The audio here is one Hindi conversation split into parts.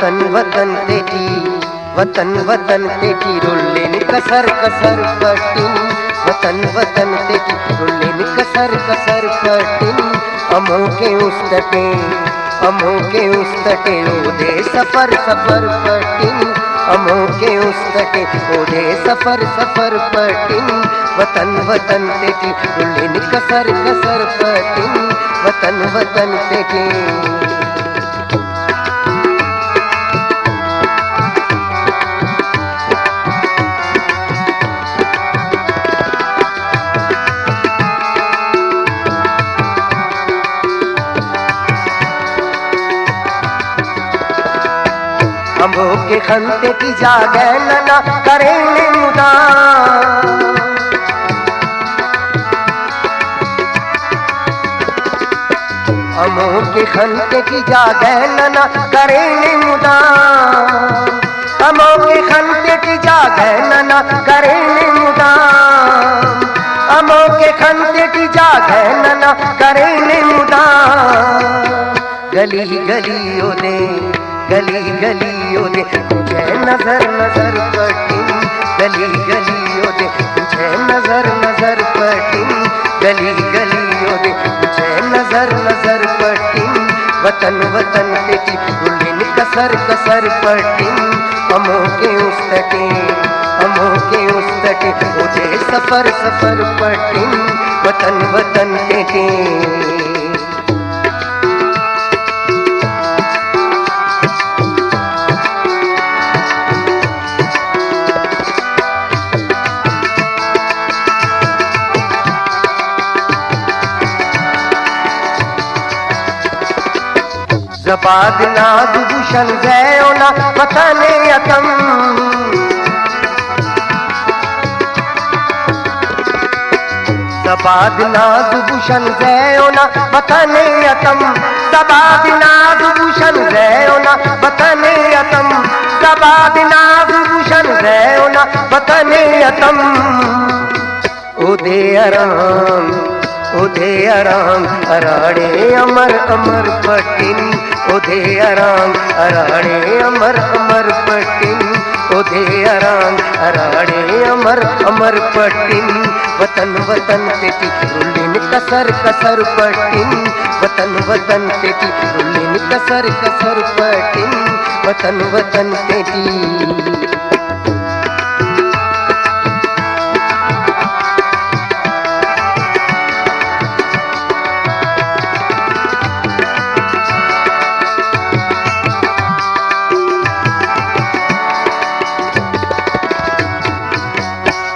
वतन वतन तेटी रुल्लेन कसर कसर पट्टीन वतन वतन तेटी रुल्लेन कसर कसर पट्टीन अमोके उस तटे ओदे सफर सफर पट्टीन अमोके उस तटे ओदे सफर सफर पट्टीन वतन वतन तेटी रुल्लेन कसर कसर पट्टीन वतन वतन तेटी। अम्बो के खंते की जागे नना करेंगे मुदा अम्बो के खंते की जागे नना करेंगे मुदा अम्बो के खंते की जागे नना करेंगे मुदा अम्बो के खंते की जागे नना करेंगे मुदा गली गली ओदे गली गली ओदे तुझे नजर नजर पट्टीन गली गली ओदे तुझे नजर नजर पट्टीन गली गली ओदे तुझे नजर नजर पट्टीन वतन वतन तेटी रुल्लेन कसर कसर पट्टीन अमोके उस तटे ओदे सफर सफर पट्टीन वतन वतन तेटी। जबाद नाद भूषण जयोना वतने यतम जबाद नाद भूषण जयोना वतने यतम जबाद नाद भूषण जयोना वतने यतम जबाद नाद भूषण जयोना वतने यतम ओदे आराम अराड़े अमर अमर पट्टीन ओदे आराम अराड़े अमर अमर पट्टीन ओदे आराम अराड़े अमर अमर पट्टीन वतन वतन तेटी रुल्लेन कसर कसर पट्टीन वतन वतन तेटी रुल्लेन कसर कसर पट्टीन वतन वतन तेटी।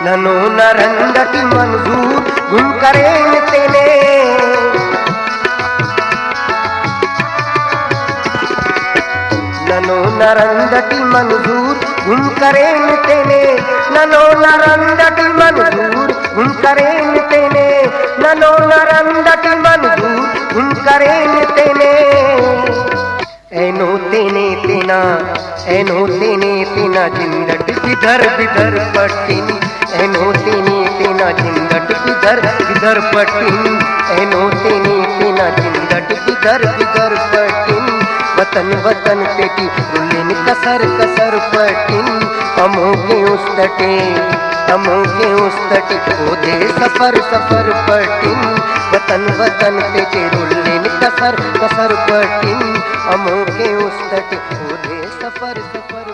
ननो नरंदटी मंजूर गुम करें तेने ननो नरंदटी मंजूर गुम करें तेने ननो नरंदटी मंजूर गुम करें तेने ननो नरंदटी मंजूर गुम करें तेने एनो तेने तेना जिंदट बिधर बिधर पट्टीन एनो तेना जिंदट बिधर बिधर पट्टीन एनो तेना जिंदट बिधर बिधर पट्टीन वतन वतन तेटी रुल्लेन कसर कसर पट्टीन अमोके उस तटे ओदे सफर सफर पट्टीन वतन वतन तेटी रुल्लेन कसर कसर पट्टीन अमोके उस तटे ओदे सफर सफर